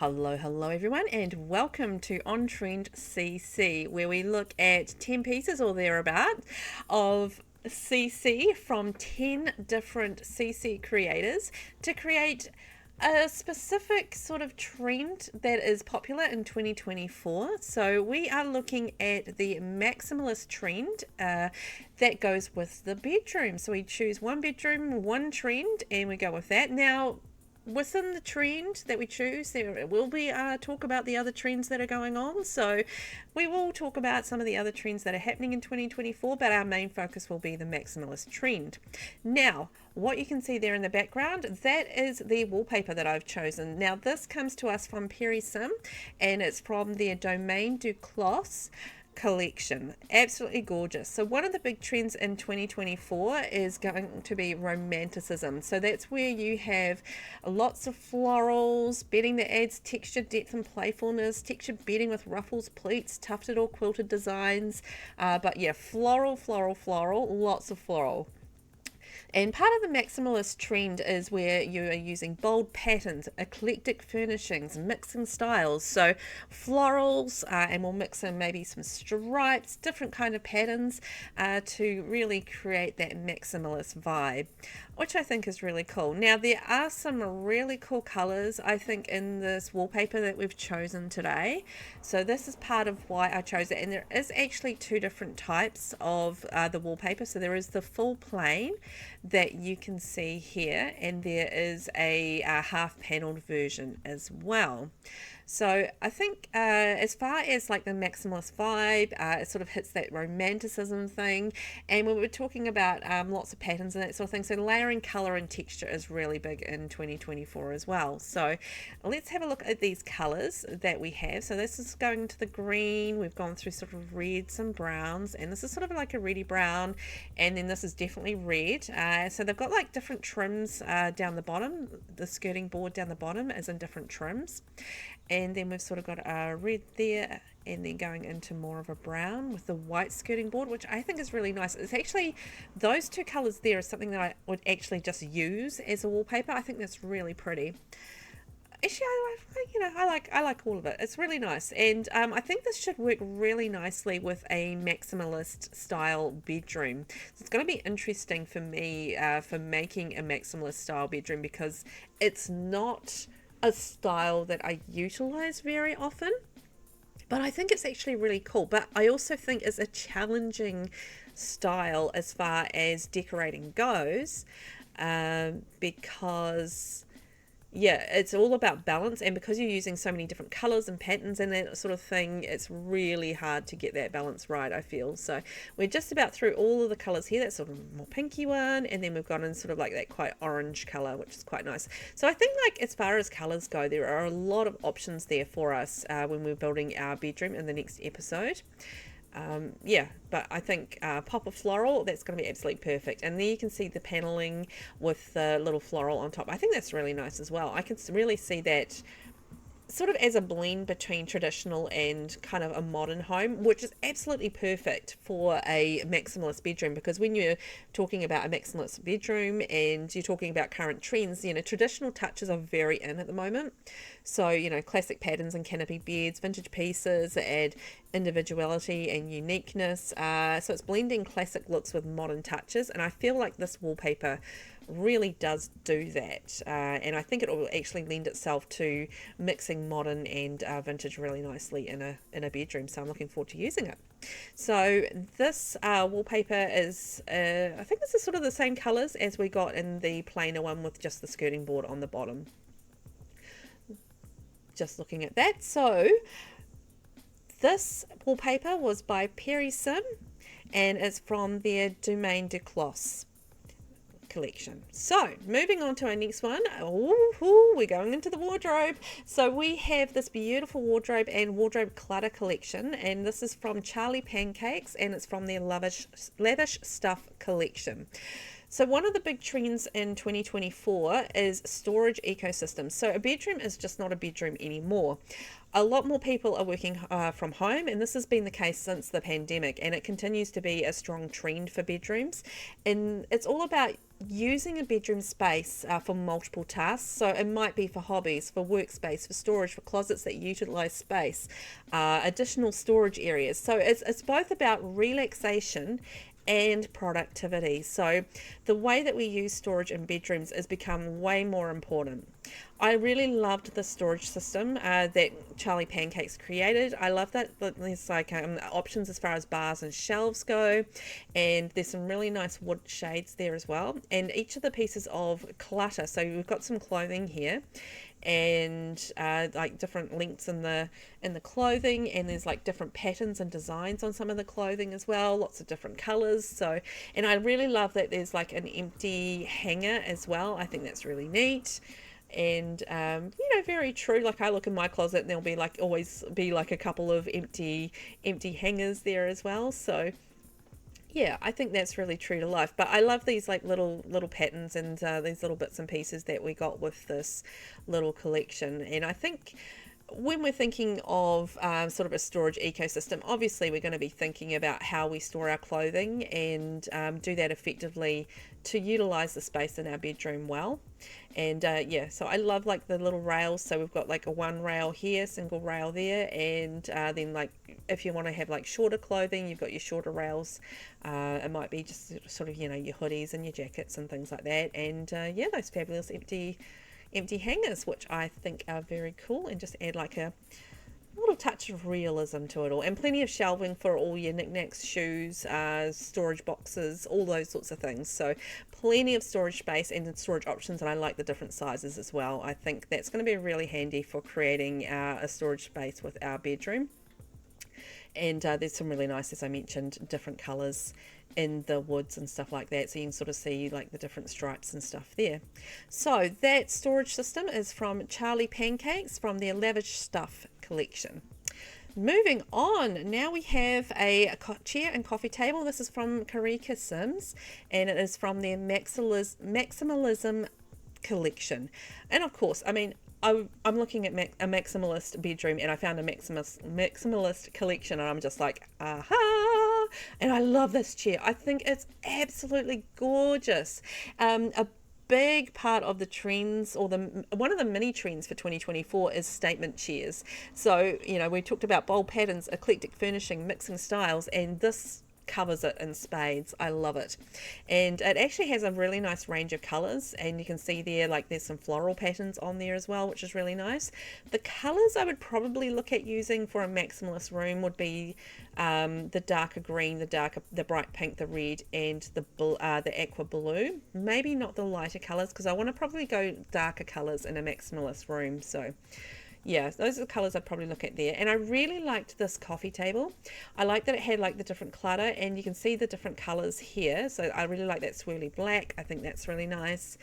Hello everyone, and welcome to On Trend CC, where we look at 10 pieces or thereabout of CC from 10 different CC creators to create a specific sort of trend that is popular in 2024. So we are looking at the maximalist trend that goes with the bedroom. So we choose one bedroom, one trend, and we go with that. Now, within the trend that we choose, there will be talk about the other trends that are going on. So we will talk about some of the other trends that are happening in 2024, but our main focus will be the maximalist trend. Now, what you can see there in the background, that is the wallpaper that I've chosen. Now, this comes to us from Pierisim, and it's from their Domaine du Clos collection. Absolutely gorgeous. So one of the big trends in 2024 is going to be romanticism. So that's where you have lots of florals, bedding that adds texture, depth and playfulness, textured bedding with ruffles, pleats, tufted or quilted designs. But yeah, floral, lots of floral. And part of the maximalist trend is where you are using bold patterns, eclectic furnishings, mixing styles. So florals, and we'll mix in maybe some stripes, different kind of patterns to really create that maximalist vibe, which I think is really cool. Now, there are some really cool colors, I think, in this wallpaper that we've chosen today. So this is part of why I chose it. And there is actually two different types of the wallpaper. So there is the full plain that you can see here, and there is a half paneled version as well. So I think as far as like the maximalist vibe, it sort of hits that romanticism thing. And when we're talking about lots of patterns and that sort of thing, so layering color and texture is really big in 2024 as well. So let's have a look at these colors that we have. So this is going to the green. We've gone through sort of reds and browns, and this is sort of like a reddy brown, and then this is definitely red. So they've got like different trims down the bottom. The skirting board down the bottom is in different trims. And then we've sort of got a red there, and then going into more of a brown with the white skirting board, which I think is really nice. It's actually, those two colors there is something that I would actually just use as a wallpaper. I think that's really pretty. Actually, I like all of it. It's really nice, and I think this should work really nicely with a maximalist style bedroom. So it's going to be interesting for me for making a maximalist style bedroom, because it's not a style that I utilize very often, but I think it's actually really cool. But I also think it's a challenging style as far as decorating goes, because yeah, it's all about balance, and because you're using so many different colors and patterns and that sort of thing, it's really hard to get that balance right, I feel. So we're just about through all of the colors here. That's sort of a more pinky one, and then we've gone in sort of like that quite orange color, which is quite nice. So I think, like, as far as colors go, there are a lot of options there for us when we're building our bedroom in the next episode. Yeah, but I think pop of floral, that's going to be absolutely perfect. And there you can see the paneling with the little floral on top. I think that's really nice as well. I can really see that sort of as a blend between traditional and kind of a modern home, which is absolutely perfect for a maximalist bedroom, because when you're talking about a maximalist bedroom and you're talking about current trends, you know, traditional touches are very in at the moment. So, you know, classic patterns and canopy beds, vintage pieces that add individuality and uniqueness. So it's blending classic looks with modern touches, and I feel like this wallpaper really does do that, and I think it will actually lend itself to mixing modern and vintage really nicely in a bedroom. So I'm looking forward to using it. So this wallpaper is I think this is sort of the same colors as we got in the plainer one with just the skirting board on the bottom. Just looking at that. So this wallpaper was by Pierisim, and it's from their Domaine du Clos collection. So moving on to our next one. We're going into the wardrobe. So we have this beautiful wardrobe and wardrobe clutter collection, and this is from Charlie Pancakes, and it's from their lavish stuff collection. So one of the big trends in 2024 is storage ecosystems. So a bedroom is just not a bedroom anymore. A lot more people are working from home, and this has been the case since the pandemic, and it continues to be a strong trend for bedrooms. And it's all about using a bedroom space for multiple tasks. So it might be for hobbies, for workspace, for storage, for closets that utilize space, additional storage areas. So it's both about relaxation and productivity. So the way that we use storage in bedrooms has become way more important. I really loved the storage system that Charlie Pancakes created. I love that there's like options as far as bars and shelves go, and there's some really nice wood shades there as well. And each of the pieces of clutter, so we've got some clothing here, and like different links in the clothing, and there's like different patterns and designs on some of the clothing as well, lots of different colors. So, and I really love that there's like an empty hanger as well. I think that's really neat. And you know, very true. Like I look in my closet and there'll be like always be like a couple of empty hangers there as well. So yeah, I think that's really true to life. But I love these like little patterns and these little bits and pieces that we got with this little collection. And I think when we're thinking of sort of a storage ecosystem, obviously we're going to be thinking about how we store our clothing and do that effectively to utilize the space in our bedroom well. And yeah, so I love like the little rails. So we've got like a one rail here, single rail there, and then like if you want to have like shorter clothing, you've got your shorter rails. It might be just sort of, you know, your hoodies and your jackets and things like that. And yeah, those fabulous empty hangers, which I think are very cool and just add like a little touch of realism to it all. And plenty of shelving for all your knickknacks, shoes, storage boxes, all those sorts of things. So plenty of storage space and storage options, and I like the different sizes as well. I think that's going to be really handy for creating a storage space with our bedroom. And there's some really nice, as I mentioned, different colours in the woods and stuff like that, so you can sort of see like the different stripes and stuff there. So that storage system is from Charlie Pancakes from their Lavish Stuff collection. Moving on, now we have a chair and coffee table. This is from Kirika Sims, and it is from their Maximalism collection. And of course, I mean, I'm looking at a maximalist bedroom, and I found a maximalist collection, and I'm just like, aha! And I love this chair. I think it's absolutely gorgeous. A big part of the trends, or one of the mini trends for 2024 is statement chairs. So, you know, we talked about bold patterns, eclectic furnishing, mixing styles, and this covers it in spades. I love it. And it actually has a really nice range of colors, and you can see there like there's some floral patterns on there as well, which is really nice. The colors I would probably look at using for a maximalist room would be the darker green, the bright pink, the red, and the aqua blue. Maybe not the lighter colors, because I want to probably go darker colors in a maximalist room. So yeah, those are the colors I'd probably look at there. And I really liked this coffee table. I like that it had like the different clutter, and you can see the different colors here. So I really like that swirly black. I think that's really nice.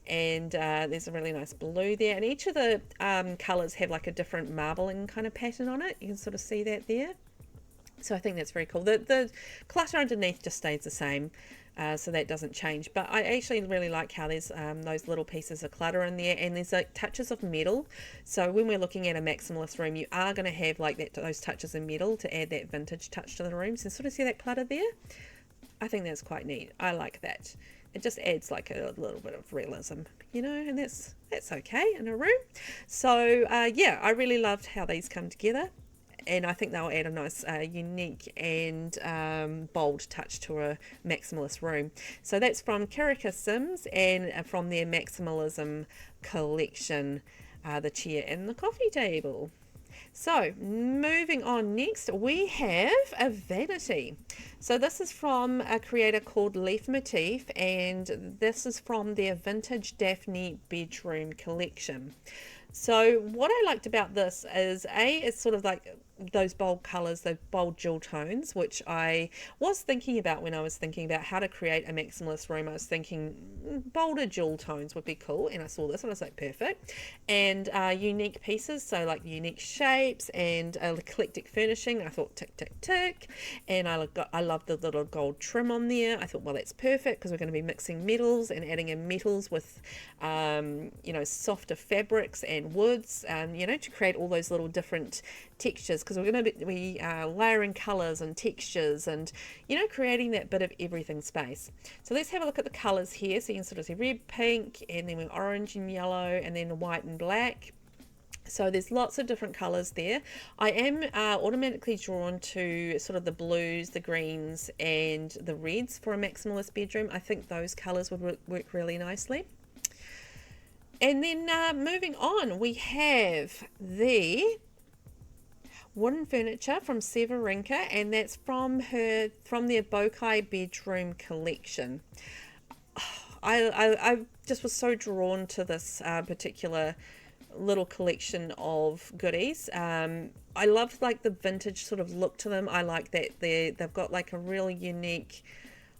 And there's a really nice blue there. And each of the colors have like a different marbling kind of pattern on it. You can sort of see that there. So I think that's very cool. The clutter underneath just stays the same. So that doesn't change, but I actually really like how there's those little pieces of clutter in there, and there's like touches of metal. So when we're looking at a maximalist room, you are going to have like those touches of metal to add that vintage touch to the room. So sort of see that clutter there. I think that's quite neat. I like that. It just adds like a little bit of realism, you know, and that's okay in a room. So yeah, I really loved how these come together. And I think they'll add a nice unique and bold touch to a maximalist room. So that's from Kirika Sims, and from their Maximalism collection, the chair and the coffee table. So moving on, next we have a Vanity. So this is from a creator called Leaf-Motif, and this is from their Vintage Daphne Bedroom collection. So what I liked about this is it's sort of like those bold colors, those bold jewel tones, which I was thinking about when I was thinking about how to create a maximalist room. I was thinking bolder jewel tones would be cool, and I saw this and I was like, perfect. And unique pieces, so like unique shapes and eclectic furnishing. I thought tick, tick, tick. And I love the little gold trim on there. I thought, well, that's perfect because we're going to be mixing metals and adding in metals with, you know, softer fabrics and woods, you know, to create all those little different textures, because we're going to be layering colors and textures and, you know, creating that bit of everything space. So let's have a look at the colors here. So you can sort of see red, pink, and then with orange and yellow, and then white and black. So there's lots of different colors there. I am automatically drawn to sort of the blues, the greens, and the reds for a maximalist bedroom. I think those colors would work really nicely. And then moving on, we have the wooden furniture from Severinka, and that's from their Bokhai bedroom collection. I just was so drawn to this particular little collection of goodies. I love like the vintage sort of look to them. I like that they've got like a really unique,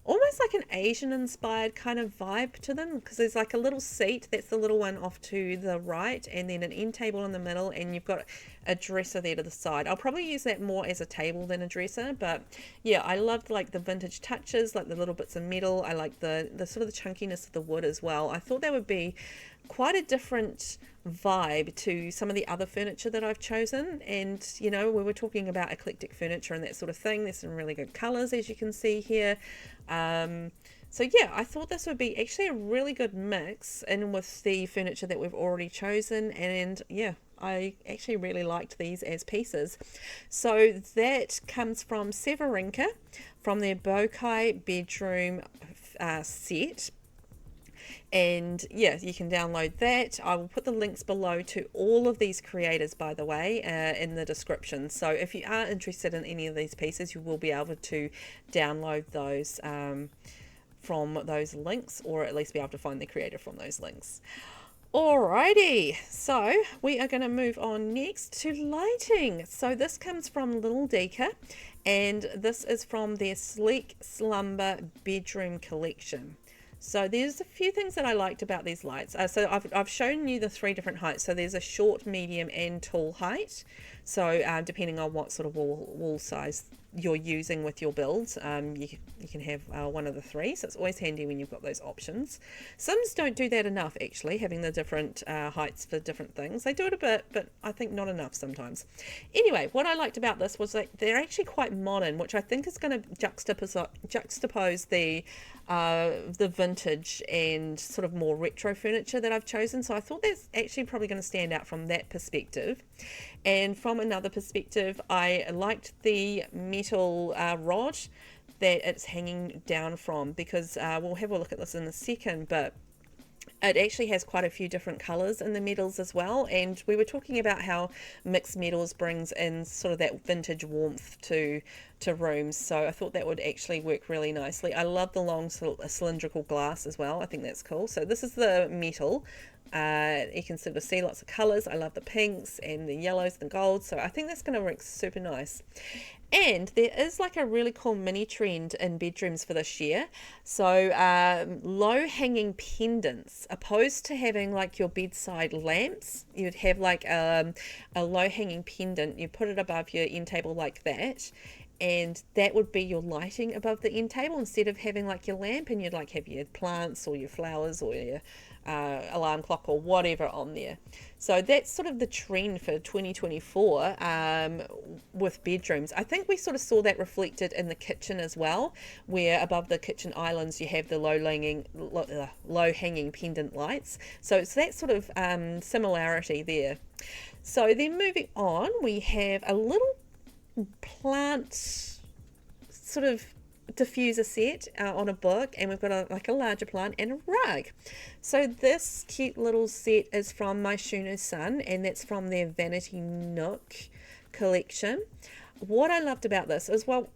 almost like an Asian inspired kind of vibe to them, because there's like a little seat, that's the little one off to the right, and then an end table in the middle, and you've got a dresser there to the side. I'll probably use that more as a table than a dresser, but yeah, I loved like the vintage touches, like the little bits of metal. I like the sort of the chunkiness of the wood as well. I thought that would be quite a different vibe to some of the other furniture that I've chosen. And you know, we were talking about eclectic furniture and that sort of thing. There's some really good colors, as you can see here. So yeah, I thought this would be actually a really good mix in with the furniture that we've already chosen, and yeah, I actually really liked these as pieces. So that comes from Severinka, from their Bokhai bedroom set. And yeah, you can download that. I will put the links below to all of these creators, by the way, in the description. So if you are interested in any of these pieces, you will be able to download those from those links, or at least be able to find the creator from those links. Alrighty, so we are going to move on next to lighting. So this comes from Little Dica, and this is from their Sleek Slumber bedroom collection. So there's a few things that I liked about these lights. So I've shown you the 3 different heights. So there's a short, medium, and tall height. So depending on what sort of wall size you're using with your builds, you can have one of the 3. So it's always handy when you've got those options. Some don't do that enough, actually, having the different heights for different things. They do it a bit, but I think not enough sometimes. Anyway, what I liked about this was that they're actually quite modern, which I think is going to juxtapose the vintage and sort of more retro furniture that I've chosen. So I thought that's actually probably going to stand out from that perspective. And from another perspective, I liked the metal rod that it's hanging down from, because we'll have a look at this in a second, but it actually has quite a few different colors in the metals as well. And we were talking about how mixed metals brings in sort of that vintage warmth to rooms. So I thought that would actually work really nicely. I love the long cylindrical glass as well. I think that's cool. So this is the metal. You can sort of see lots of colors. I love the pinks and the yellows and golds. So I think that's going to work super nice. And there is like a really cool mini trend in bedrooms for this year. So low hanging pendants, opposed to having like your bedside lamps, you'd have like a low hanging pendant. You put it above your end table like that, and that would be your lighting above the end table, instead of having like your lamp, and you'd like have your plants or your flowers or your alarm clock or whatever on there. So that's sort of the trend for 2024 with bedrooms. I think we sort of saw that reflected in the kitchen as well, where above the kitchen islands you have the low hanging pendant lights. So it's that sort of similarity there. So then moving on, we have a little plant sort of diffuser set on a book, and we've got a larger plant and a rug. So this cute little set is from Myshunosun, and that's from their Vanity Nook collection. What I loved about this is, well,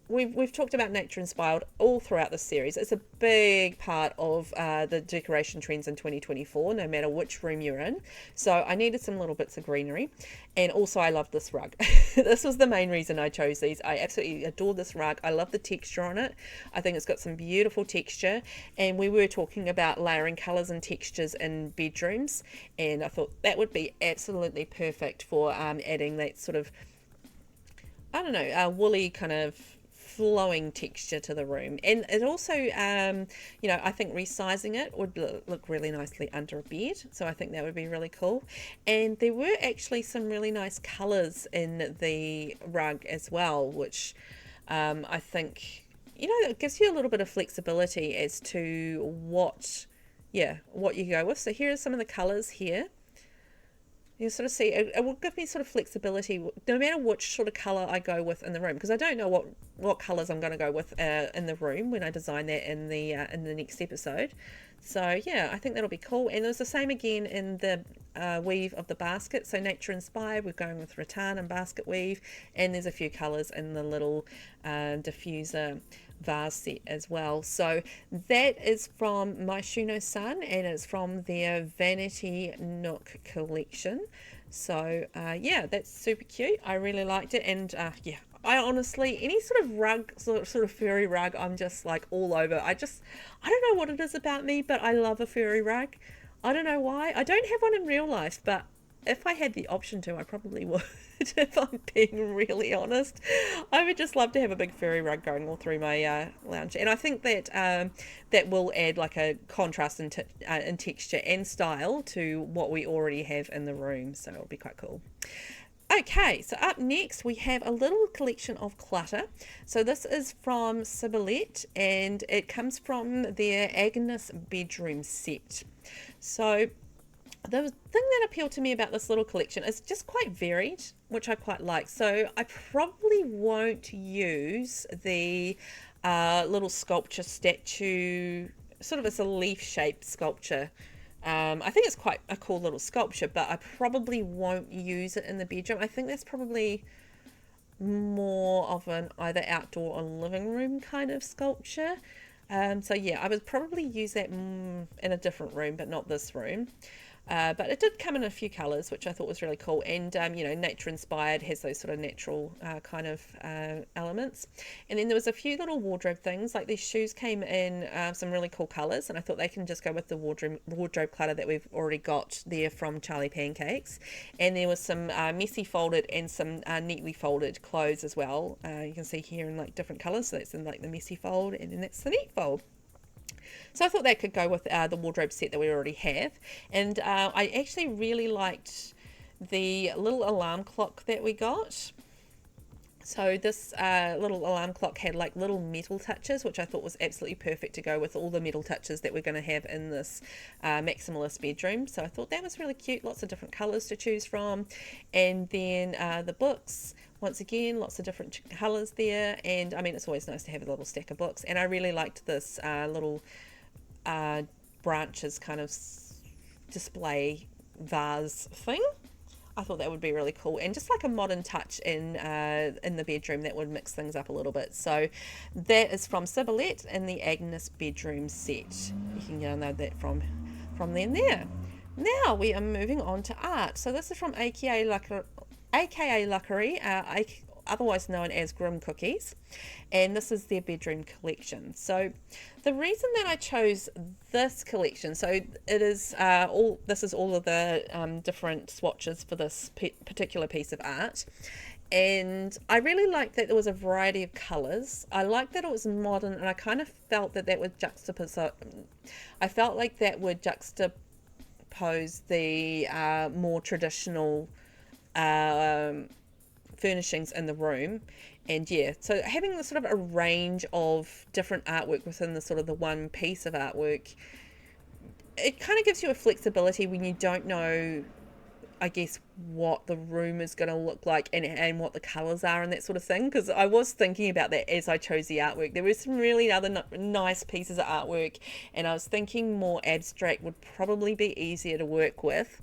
we've talked about nature inspired all throughout the series. It's a big part of the decoration trends in 2024, no matter which room you're in. So I needed some little bits of greenery, and also I love this rug. This was the main reason I chose these. I absolutely adore this rug. I love the texture on it. I think it's got some beautiful texture, and we were talking about layering colors and textures in bedrooms, and I thought that would be absolutely perfect for adding that sort of, I don't know, woolly kind of flowing texture to the room. And it also, you know, I think resizing it would look really nicely under a bed. So I think that would be really cool. And there were actually some really nice colours in the rug as well, which I think, you know, it gives you a little bit of flexibility as to what you go with. So here are some of the colours here. You sort of see it will give me sort of flexibility no matter which sort of color I go with in the room, because I don't know what colors I'm going to go with in the room when I design that in the next episode. So yeah, I think that'll be cool. And it was the same again in the weave of the basket. So nature inspired, we're going with rattan and basket weave, and there's a few colors in the little diffuser vase set as well. So that is from Myshunosun, and it's from their Vanity Nook collection. So yeah, that's super cute. I really liked it, and yeah, I honestly, any sort of rug, sort of furry rug, I'm just like all over. I don't know what it is about me, but I love a furry rug. I don't know why. I don't have one in real life, but if I had the option to, I probably would. If I'm being really honest, I would just love to have a big furry rug going all through my lounge, and I think that that will add like a contrast in texture and style to what we already have in the room, so it'll be quite cool. Okay, so up next we have a little collection of clutter. So this is from Syboulette, and it comes from their Agnes bedroom set. So the thing that appealed to me about this little collection is just quite varied, which I quite like. So I probably won't use the little sculpture statue, sort of as a leaf shaped sculpture. I think it's quite a cool little sculpture, but I probably won't use it in the bedroom. I think that's probably more of an either outdoor or living room kind of sculpture. So yeah, I would probably use that in a different room, but not this room. But it did come in a few colours, which I thought was really cool. And, you know, nature inspired, has those sort of natural kind of elements. And then there was a few little wardrobe things, like these shoes came in some really cool colours. And I thought they can just go with the wardrobe clutter that we've already got there from Charlie Pancakes. And there was some messy folded and some neatly folded clothes as well. You can see here in like different colours. So that's in like the messy fold, and then that's the neat fold. So I thought that could go with the wardrobe set that we already have. And I actually really liked the little alarm clock that we got. So this little alarm clock had like little metal touches, which I thought was absolutely perfect to go with all the metal touches that we're going to have in this maximalist bedroom. So I thought that was really cute. Lots of different colours to choose from. And then the books, once again, lots of different colours there. And I mean, it's always nice to have a little stack of books. And I really liked this little branches kind of display vase thing. I thought that would be really cool, and just like a modern touch in the bedroom that would mix things up a little bit. So that is from Syboulette in the Agnes bedroom set. You can download that from them there. Now we are moving on to art. So this is from Akaluckery, otherwise known as Grimcookies, and this is their bedroom collection. So the reason that I chose this collection, so it is this is all of the different swatches for this particular piece of art, and I really liked that there was a variety of colors. I liked that it was modern, and I kind of felt that would juxtapose. I felt like that would juxtapose the more traditional furnishings in the room. And yeah, so having sort of a range of different artwork within the sort of the one piece of artwork, it kind of gives you a flexibility when you don't know, I guess, what the room is going to look like and what the colors are and that sort of thing. Because I was thinking about that as I chose the artwork. There were some really other nice pieces of artwork, and I was thinking more abstract would probably be easier to work with.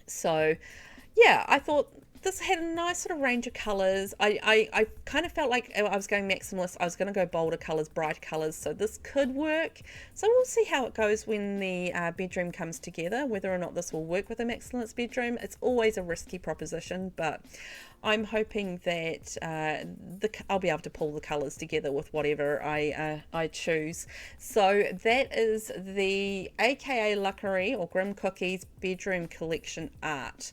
So yeah, I thought this had a nice sort of range of colours. I kind of felt like I was going maximalist. I was going to go bolder colours, brighter colours, so this could work. So we'll see how it goes when the bedroom comes together, whether or not this will work with a maximalist bedroom. It's always a risky proposition, but I'm hoping that I'll be able to pull the colours together with whatever I choose. So that is the Akaluckery or Grimcookies bedroom collection art.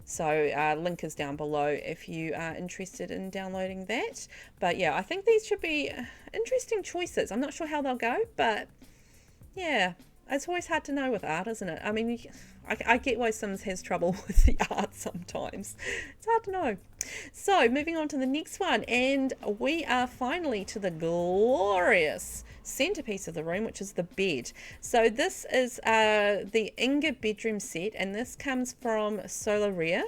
So link is down below if you are interested in downloading that. But yeah, I think these should be interesting choices. I'm not sure how they'll go, but yeah, it's always hard to know with art, isn't it? I mean, I get why Sims has trouble with the art sometimes. It's hard to know. So moving on to the next one, and we are finally to the glorious centerpiece of the room, which is the bed. So this is the Inga bedroom set, and this comes from Soloriya.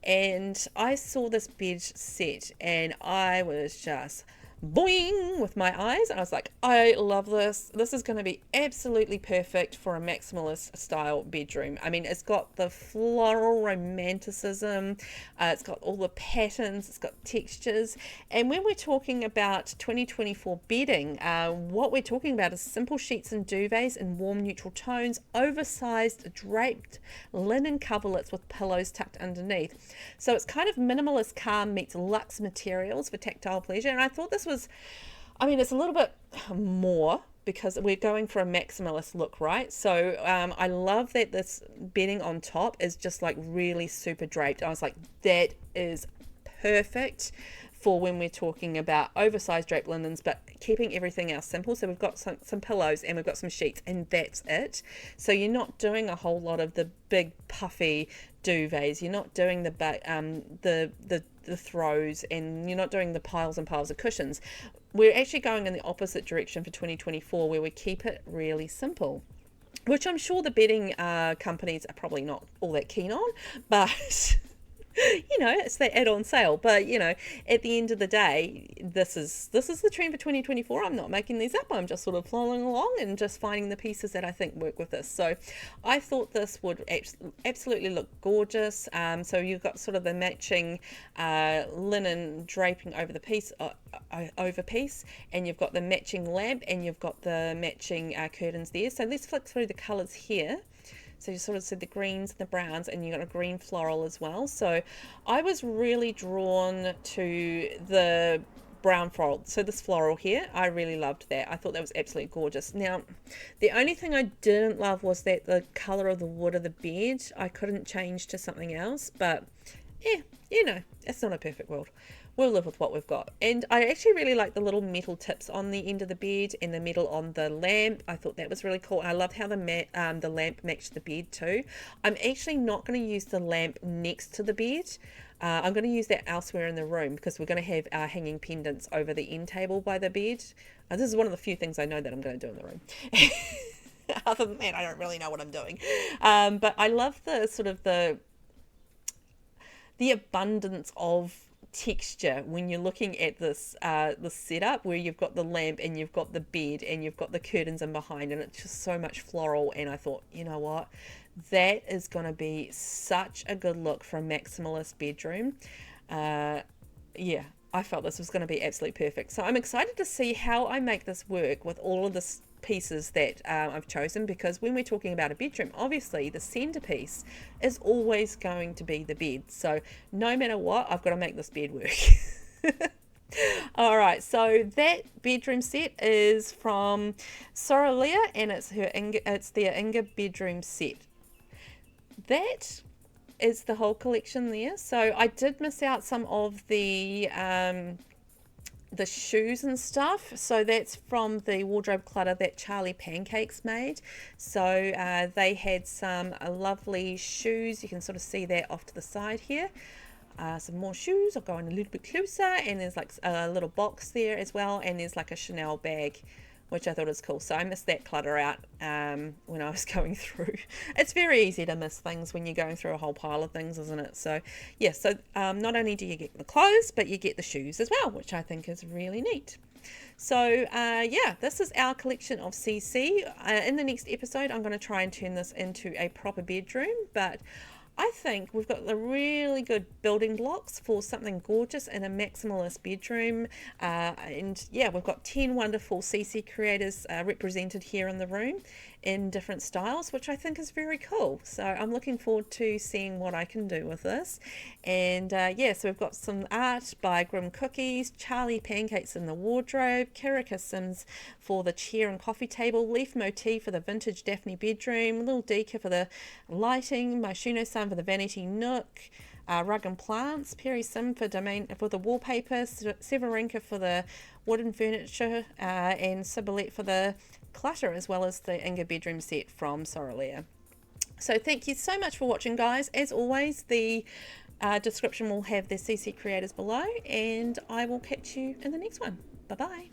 And I saw this bed set and I was just boing with my eyes. I was like, I love this. This is going to be absolutely perfect for a maximalist style bedroom. I mean, it's got the floral romanticism, it's got all the patterns, it's got textures. And when we're talking about 2024 bedding, what we're talking about is simple sheets and duvets in warm neutral tones, oversized draped linen coverlets with pillows tucked underneath. So it's kind of minimalist calm meets luxe materials for tactile pleasure. And I thought this was, I mean, it's a little bit more because we're going for a maximalist look, right? So I love that this bedding on top is just like really super draped. I was like, that is perfect for when we're talking about oversized draped linens, but keeping everything else simple. So we've got some pillows and we've got some sheets, and that's it. So you're not doing a whole lot of the big puffy duvets. You're not doing the throws, and you're not doing the piles and piles of cushions. We're actually going in the opposite direction for 2024, where we keep it really simple, which I'm sure the bedding companies are probably not all that keen on, but you know, it's the add-on sale. But you know, at the end of the day, this is the trend for 2024. I'm not making these up. I'm just sort of following along and just finding the pieces that I think work with this. So I thought this would absolutely look gorgeous. So you've got sort of the matching linen draping over the piece, and you've got the matching lamp, and you've got the matching curtains there. So let's flick through the colors here. So you sort of see the greens and the browns, and you got a green floral as well. So I was really drawn to the brown floral. So this floral here, I really loved that. I thought that was absolutely gorgeous. Now, the only thing I didn't love was that the color of the wood of the bed, I couldn't change to something else, but yeah, you know, it's not a perfect world. We'll live with what we've got. And I actually really like the little metal tips on the end of the bed and the metal on the lamp. I thought that was really cool. I loved how the lamp matched the bed too. I'm actually not going to use the lamp next to the bed. I'm going to use that elsewhere in the room, because we're going to have hanging pendants over the end table by the bed. This is one of the few things I know that I'm going to do in the room. Other than that, I don't really know what I'm doing. But I love the sort of the abundance of texture when you're looking at this setup, where you've got the lamp and you've got the bed and you've got the curtains in behind, and it's just so much floral. And I thought, you know what, that is going to be such a good look for a maximalist bedroom. Yeah, I felt this was going to be absolutely perfect. So I'm excited to see how I make this work with all of this pieces that I've chosen, because when we're talking about a bedroom, obviously the centerpiece is always going to be the bed. So no matter what, I've got to make this bed work. All right, so that bedroom set is from Soloriya, and it's their Inga bedroom set. That is the whole collection there. So I did miss out some of the shoes and stuff. So that's from the wardrobe clutter that Charlie Pancakes made. So they had some lovely shoes. You can sort of see that off to the side here. Some more shoes. I'll go in a little bit closer, and there's like a little box there as well, and there's like a Chanel bag, which I thought was cool. So I missed that clutter out when I was going through. It's very easy to miss things when you're going through a whole pile of things, isn't it? So yeah, so not only do you get the clothes, but you get the shoes as well, which I think is really neat. So yeah, this is our collection of CC. In the next episode, I'm going to try and turn this into a proper bedroom, but I think we've got the really good building blocks for something gorgeous in a maximalist bedroom. And yeah, we've got 10 wonderful CC creators represented here in the room in different styles, which I think is very cool. So I'm looking forward to seeing what I can do with this. And yeah, so we've got some art by Grimcookies, Charlie Pancakes in the wardrobe, Kirika Sims for the chair and coffee table, Leaf-Motif for the Vintage Daphne Bedroom, Little Dica for the lighting, Myshunosun for the Vanity Nook, Rug and Plants, Pierisim for Domaine for the wallpaper, Severinka for the wooden furniture, and Syboulette for the Clutter, as well as the Inga bedroom set from Soloriya. So thank you so much for watching, guys. As always, the description will have the CC creators below, and I will catch you in the next one. Bye bye.